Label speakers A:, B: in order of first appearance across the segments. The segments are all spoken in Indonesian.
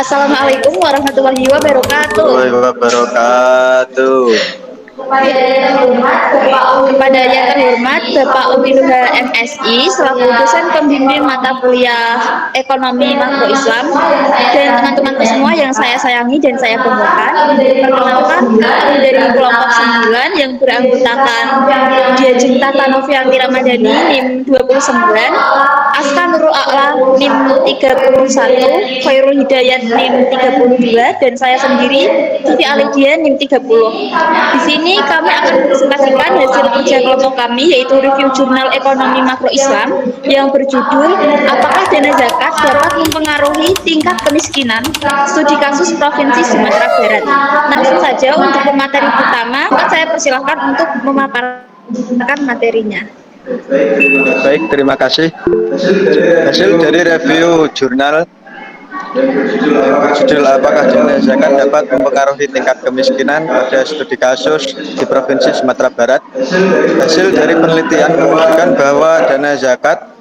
A: Assalamualaikum warahmatullahi wabarakatuh.
B: Wabarakatuh.
A: Kepada yang terhormat Bapak Uminuha MSI selaku dosen pembimbing mata kuliah Ekonomi Makro Islam dan teman-temanku semua yang saya sayangi dan saya banggakan. Perkenalkan, aku dari kelompok 9 yang beranggotakan Diajeng Tata Novianti Ramadhani NIM 29, Aska Nurul A'la NIM 31, Khairul Hidayat NIM 32, dan saya sendiri Siti Alidia NIM 30. Di sini kami akan presentasikan hasil kerja kelompok kami, yaitu review jurnal ekonomi makro Islam yang berjudul Apakah Dana Zakat Dapat Mempengaruhi Tingkat Kemiskinan? Studi Kasus Provinsi Sumatera Barat. Langsung saja untuk pemateri pertama, saya persilahkan untuk memaparkan materinya.
B: Baik, terima kasih. Hasil dari review jurnal berjudul Apakah Dana Zakat Dapat Mempengaruhi Tingkat Kemiskinan pada Studi Kasus di Provinsi Sumatera Barat. Hasil dari penelitian menunjukkan bahwa dana zakat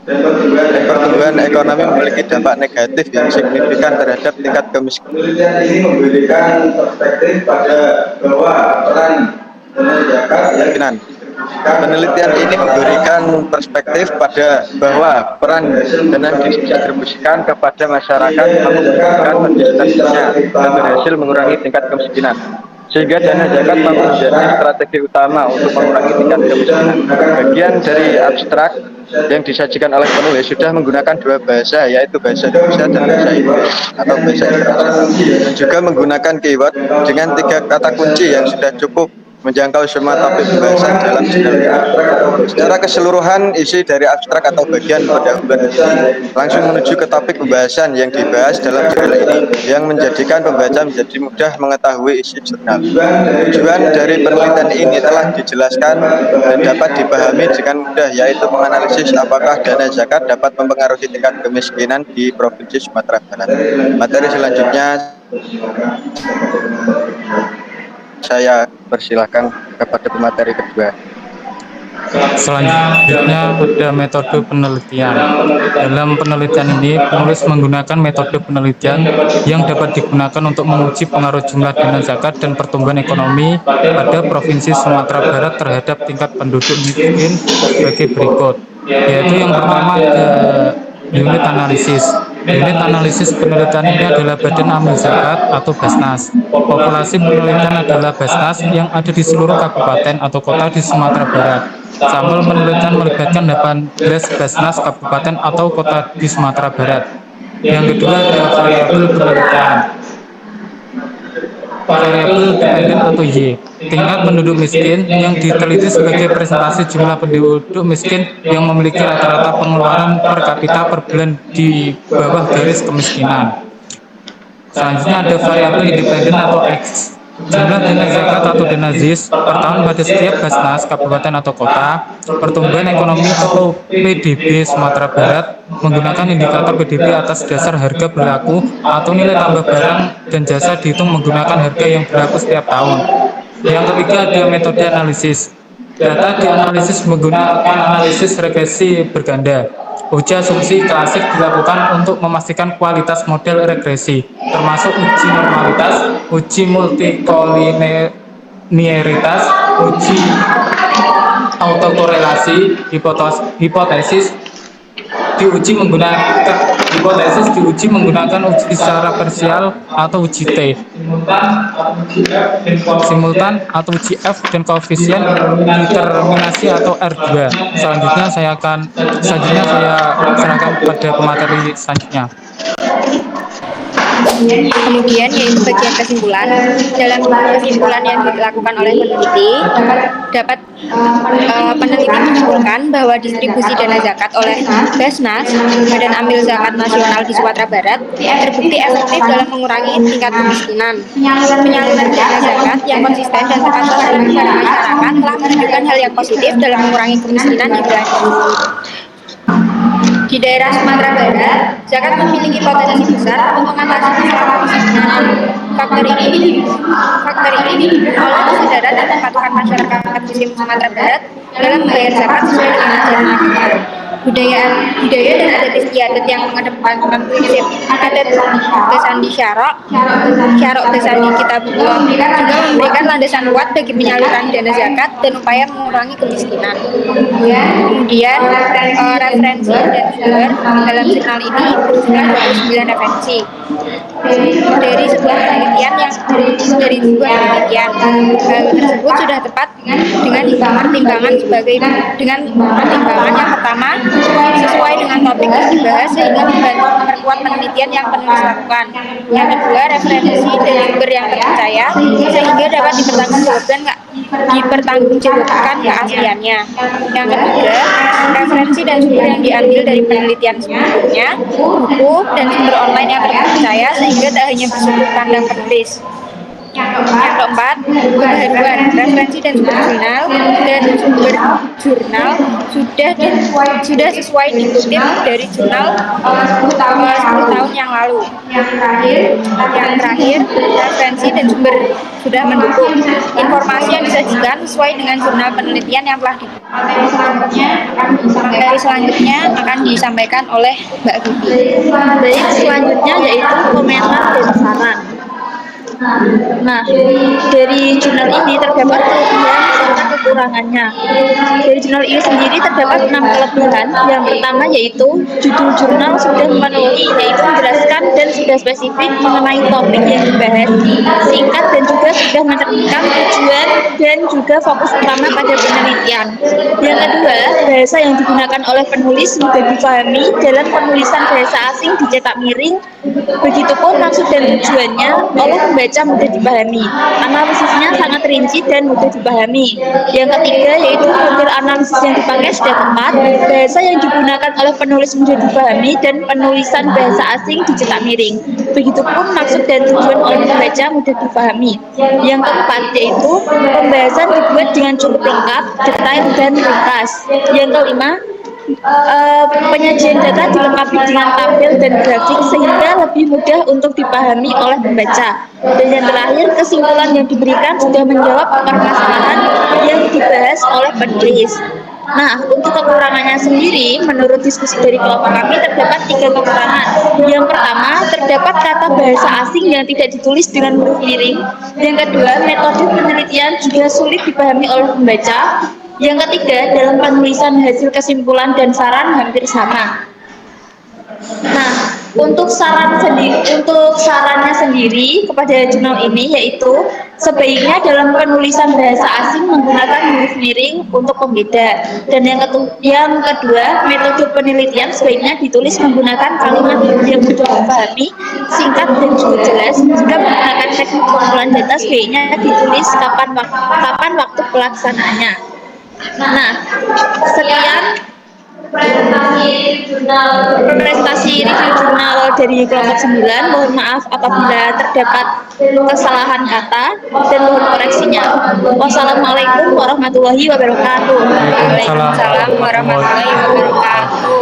B: dan pertumbuhan ekonomi memiliki dampak negatif yang signifikan terhadap tingkat kemiskinan. Penelitian ini memberikan perspektif pada bahwa peran dana zakat dan Penelitian ini memberikan perspektif pada bahwa peran dana didistribusikan kepada masyarakat memungkinkan partisipasinya dan berhasil mengurangi tingkat kemiskinan. Sehingga dana zakat mampu menjadi strategi utama untuk mengurangi tingkat kemiskinan. Bagian dari abstrak yang disajikan oleh penulis sudah menggunakan dua bahasa, yaitu bahasa Indonesia dan bahasa Inggris atau bahasa internasional. Dan juga menggunakan keyword dengan 3 kata kunci yang sudah cukup menjangkau semua topik pembahasan dalam jurnal ini. Secara keseluruhan, isi dari abstrak atau bagian pendahuluan ini langsung menuju ke topik pembahasan yang dibahas dalam jurnal ini, yang menjadikan pembaca menjadi mudah mengetahui isi jurnal. Tujuan dari penelitian ini telah dijelaskan dan dapat dipahami dengan mudah, yaitu menganalisis apakah dana zakat dapat mempengaruhi tingkat kemiskinan di Provinsi Sumatera Barat. Materi selanjutnya saya persilahkan kepada pemateri kedua.
C: Selanjutnya ada metode penelitian. Dalam penelitian ini, penulis menggunakan metode penelitian yang dapat digunakan untuk menguji pengaruh jumlah dana zakat dan pertumbuhan ekonomi pada Provinsi Sumatera Barat terhadap tingkat penduduk miskin sebagai berikut. Yaitu yang pertama ada unit analisis. Unit analisis penelitian ini adalah Badan Amil Zakat atau Basnas. Populasi penelitian adalah Basnas yang ada di seluruh kabupaten atau kota di Sumatera Barat. Sampel penelitian melibatkan 18 Basnas kabupaten atau kota di Sumatera Barat. Yang kedua ada variabel penelitian. Variabel dependen atau Y, tingkat penduduk miskin yang diteliti sebagai presentasi jumlah penduduk miskin yang memiliki rata-rata pengeluaran per kapita per bulan di bawah garis kemiskinan. Selanjutnya ada variabel independen atau X, jumlah dana zakat atau dana ZIS per tahun pada setiap Basnas, kabupaten atau kota, pertumbuhan ekonomi atau PDB Sumatera Barat menggunakan indikator PDB atas dasar harga berlaku atau nilai tambah barang dan jasa dihitung menggunakan harga yang berlaku setiap tahun. Yang ketiga ada metode analisis. Data dianalisis menggunakan analisis regresi berganda. Uji asumsi klasik dilakukan untuk memastikan kualitas model regresi, termasuk uji normalitas, uji multikolinearitas, uji autokorelasi, hipotesis diuji menggunakan uji secara parsial atau uji T, simultan atau uji F, dan koefisien determinasi atau R2. Selanjutnya saya serahkan pada pemateri selanjutnya.
A: Kemudian yaitu bagian kesimpulan. Dalam kesimpulan yang dilakukan oleh peneliti, peneliti menyimpulkan bahwa distribusi dana zakat oleh Basnas, Badan Amil Zakat Nasional di Sumatera Barat, terbukti efektif dalam mengurangi tingkat kemiskinan. Penyaluran dana zakat yang konsisten dan tepat sasaran kepada masyarakat telah menunjukkan hal yang positif dalam mengurangi kemiskinan di wilayah tersebut. Di daerah Sumatera Barat, zakat memiliki potensi besar untuk mengatasi masalah kemiskinan. Faktor ini didukung oleh kesadaran dan kepatuhan masyarakat muslim Sumatera Barat dalam membayar zakat sesuai dengan ajaran agama.
D: budaya dan adat istiadat yang mengedepankan prinsip adat Tesandi Syarok Tesandi Kitabullah juga memberikan landasan kuat bagi penyaluran dana zakat dan upaya mengurangi kemiskinan. Kemudian referensi dan sumber dalam jurnal ini berjumlah 29 referensi dari sebuah penelitian. Hal tersebut sudah tepat dengan pertimbangan yang pertama sesuai dengan topik yang dibahas sehingga membantu memperkuat penelitian yang penulis lakukan. Yang kedua, referensi dan sumber yang terpercaya sehingga dapat dipertanggungjawabkan keasliannya. Yang ketiga, referensi dan sumber yang diambil dari penelitian sebelumnya, buku dan sumber online yang terpercaya sehingga tak hanya bersudut pandang penulis. Yang keempat, pembaharuan referensi dan sumber jurnal sudah sesuai dikutip dari jurnal 10 tahun yang lalu. Yang terakhir, referensi dan sumber sudah mendukung. Informasi yang disajikan sesuai dengan jurnal penelitian yang telah dikutip. Materi selanjutnya akan disampaikan oleh Mbak Vivi.
A: Baik, selanjutnya yaitu komentar dan saran. Nah, dari jurnal ini terdapat kelebihan serta kekurangannya. Dari jurnal ini sendiri terdapat 6 kelebihan. Yang pertama yaitu judul jurnal sudah memenuhi, yaitu menjelaskan dan sudah spesifik mengenai topik yang dibahas, singkat dan juga sudah mencerminkan tujuan dan juga fokus utama pada penelitian. Yang kedua, bahasa yang digunakan oleh penulis mudah dipahami dalam penulisan bahasa asing dicetak miring. Begitupun maksud dan tujuannya oleh pembaca mudah dipahami. Analisisnya sangat rinci dan mudah dipahami. Yang ketiga yaitu model analisis yang dipakai sudah tepat, bahasa yang digunakan oleh penulis mudah dipahami dan penulisan bahasa asing dicetak miring. Begitupun maksud dan tujuan oleh pembaca mudah dipahami. Yang keempat yaitu pembahasan dibuat dengan cukup lengkap, detail dan ringkas. Yang kelima, penyajian data dilengkapi dengan tabel dan grafik sehingga lebih mudah untuk dipahami oleh pembaca. Dan yang terakhir, kesimpulan yang diberikan sudah menjawab permasalahan yang dibahas oleh penulis. Nah, untuk kekurangannya sendiri, menurut diskusi dari kelompok kami terdapat 3 kekurangan. Yang pertama, terdapat kata bahasa asing yang tidak ditulis dengan huruf miring. Yang kedua, metode penelitian juga sulit dipahami oleh pembaca. Yang ketiga, dalam penulisan hasil kesimpulan dan saran hampir sama. Nah, untuk sarannya sendiri kepada jurnal ini yaitu sebaiknya dalam penulisan bahasa asing menggunakan huruf miring untuk pembeda. Dan yang kedua, metode penelitian sebaiknya ditulis menggunakan kalimat yang mudah dipahami, singkat dan juga jelas. Jika menggunakan teknik pengumpulan data sebaiknya ditulis kapan waktu pelaksanaannya. Nah, sekian presentasi review jurnal dari kelompok 9. Mohon maaf apabila terdapat kesalahan kata dan mohon koreksinya. Wassalamualaikum warahmatullahi wabarakatuh.
D: Waalaikumsalam warahmatullahi wabarakatuh.